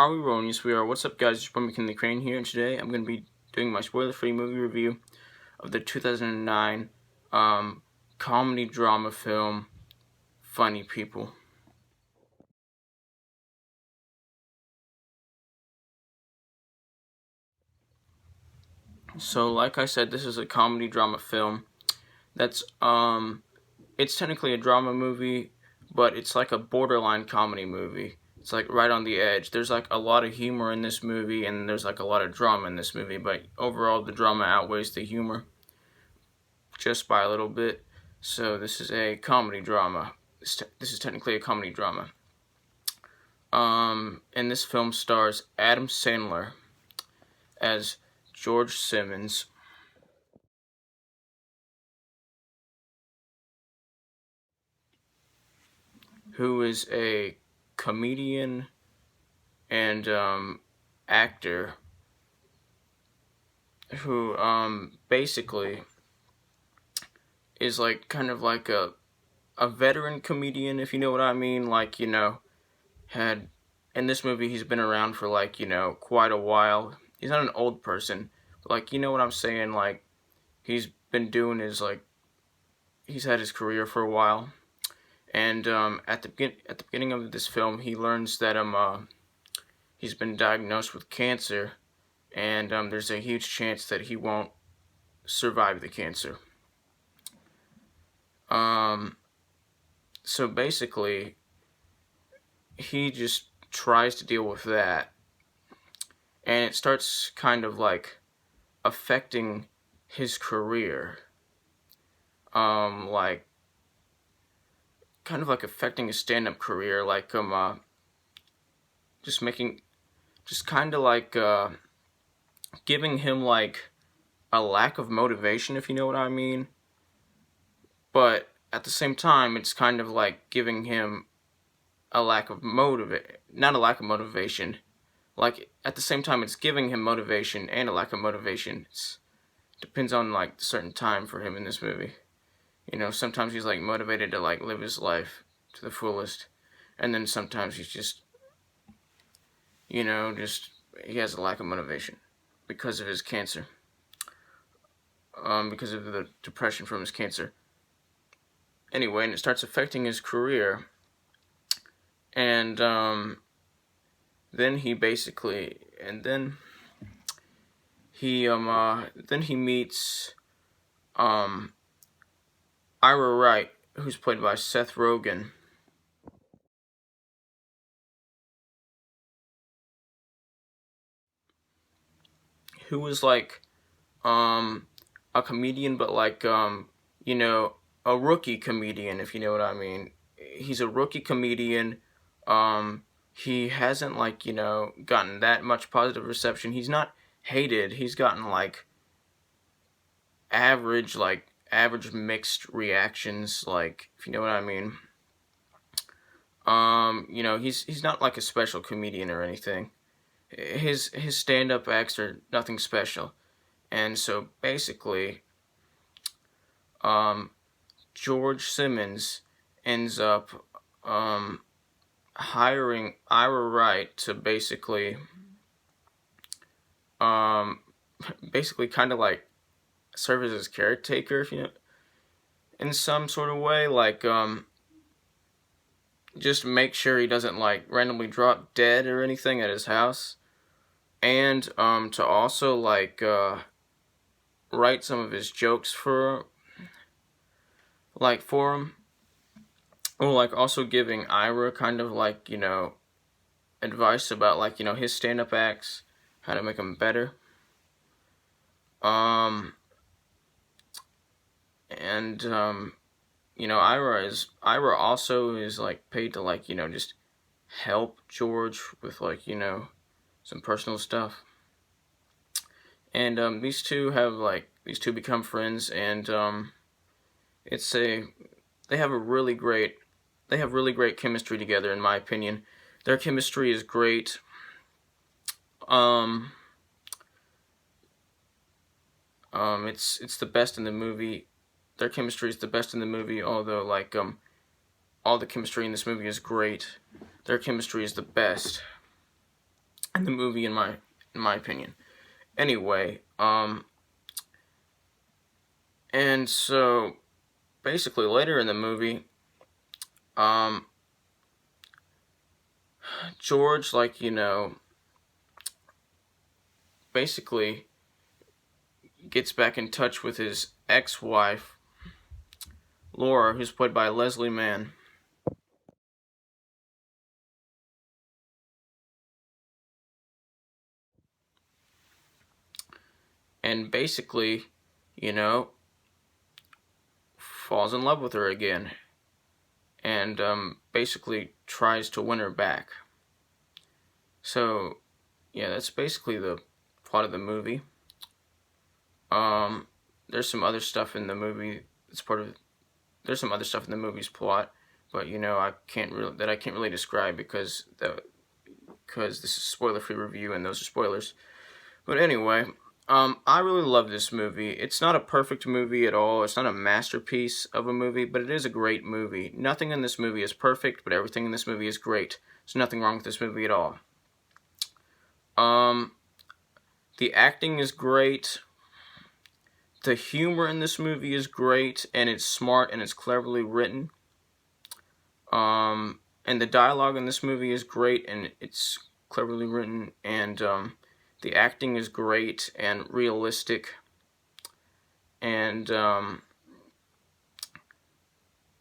Are we rolling? Yes, we are. What's up, guys? It's your boy McKinley Crain here, and today I'm going to be doing my spoiler-free movie review of the 2009 comedy drama film, Funny People. So, like I said, this is a comedy drama film. That's it's technically a drama movie, but it's like a borderline comedy movie. It's like right on the edge. There's like a lot of humor in this movie, and there's like a lot of drama in this movie, but overall the drama outweighs the humor just by a little bit. So this is a comedy drama. This is technically a comedy drama. And this film stars Adam Sandler as George Simmons, who is a comedian and actor who basically is like kind of like a veteran comedian, if you know what I mean. Like, had in this movie he's been around for like, quite a while. He's not an old person, but like, you know what I'm saying? Like, he's been doing his like he's had his career for a while. And at the beginning of this film, he learns that he's been diagnosed with cancer, and there's a huge chance that he won't survive the cancer. So basically, he just tries to deal with that, and it starts kind of like affecting his career. Like kind of like affecting his stand-up career, like just kind of like giving him like a lack of motivation, if you know what I mean. But at the same time, it's kind of like giving him a lack of not a lack of motivation. Like at the same time, it's giving him motivation and a lack of motivation. It depends on like a certain time for him in this movie. Sometimes he's like motivated to like live his life to the fullest, and then sometimes he's just, he has a lack of motivation because of his cancer, because of the depression from his cancer. Anyway, and it starts affecting his career, and then he basically, and then he meets Ira Wright, who's played by Seth Rogen, who was like a comedian, but like a rookie comedian, if you know what I mean. He's a rookie comedian. He hasn't like gotten that much positive reception. He's not hated. He's gotten like average mixed reactions, like, if you know what I mean. He's not like a special comedian or anything. His stand-up acts are nothing special. And so basically, George Simmons ends up hiring Ira Wright to basically kind of like serve as his caretaker, if you know, in some sort of way, like just make sure he doesn't like randomly drop dead or anything at his house, and to also like write some of his jokes for him, or like also giving Ira kind of like advice about like his stand-up acts, how to make them better. And Ira also is like paid to like just help George with like some personal stuff. And these two become friends, and they have really great chemistry together, in my opinion. Their chemistry is great. It's the best in the movie. Their chemistry is the best in the movie, although like all the chemistry in this movie is great. Their chemistry is the best. in the movie, in my opinion. Anyway, and so basically later in the movie, um, George, like, basically gets back in touch with his ex-wife, Laura, who's played by Leslie Mann. And basically, you know, falls in love with her again. And basically tries to win her back. So, yeah, that's basically the plot of the movie. There's some other stuff in the movie that's part of. There's some other stuff in the movie's plot, but I can't really describe because this is a spoiler-free review and those are spoilers. But anyway, I really love this movie. It's not a perfect movie at all. It's not a masterpiece of a movie, but it is a great movie. Nothing in this movie is perfect, but everything in this movie is great. There's nothing wrong with this movie at all. The acting is great. The humor in this movie is great, and it's smart and it's cleverly written. And the dialogue in this movie is great and it's cleverly written, and the acting is great and realistic, and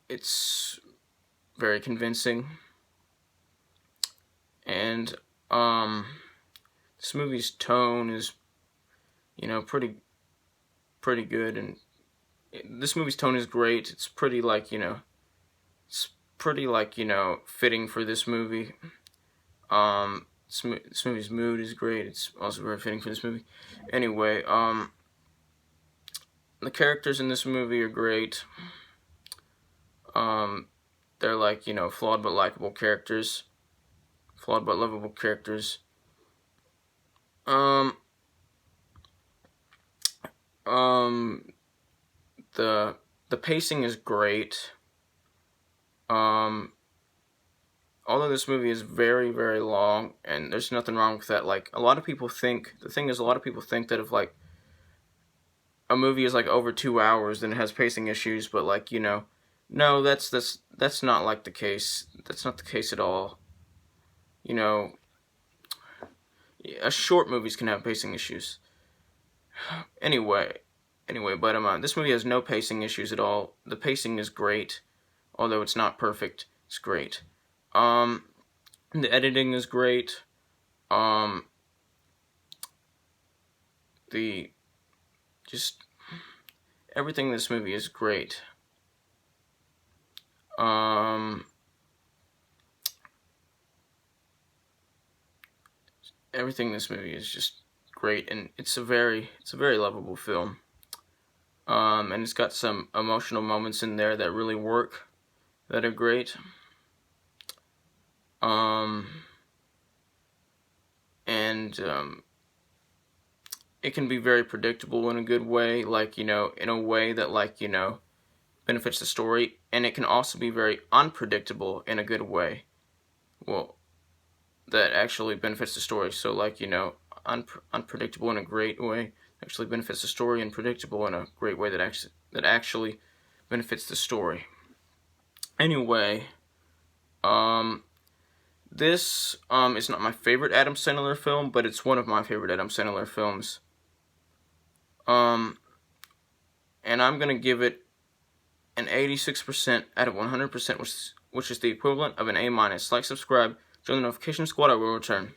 it's very convincing. And this movie's tone is, pretty good, and this movie's tone is great. It's pretty fitting for this movie. This movie's mood is great. It's also very fitting for this movie. Anyway, the characters in this movie are great. They're flawed but likable characters. Flawed but lovable characters. The pacing is great. Although this movie is very, very long, and there's nothing wrong with that. Like, a lot of people think that if a movie is over 2 hours, then it has pacing issues. But no, that's not the case. That's not the case at all. Short movies can have pacing issues. Anyway, but this movie has no pacing issues at all. The pacing is great, although it's not perfect. It's great. The editing is great. Everything in this movie is great. Everything in this movie is just great, and it's a very lovable film. And it's got some emotional moments in there that really work, that are great. It can be very predictable in a good way, in a way that benefits the story, and it can also be very unpredictable in a good way. Well, that actually benefits the story. So unpredictable in a great way actually benefits the story, and predictable in a great way that actually benefits the story. Anyway, this is not my favorite Adam Sandler film, but it's one of my favorite Adam Sandler films. And I'm gonna give it an 86% out of 100%, which is the equivalent of an A-. Like, subscribe, join the notification squad. I will return.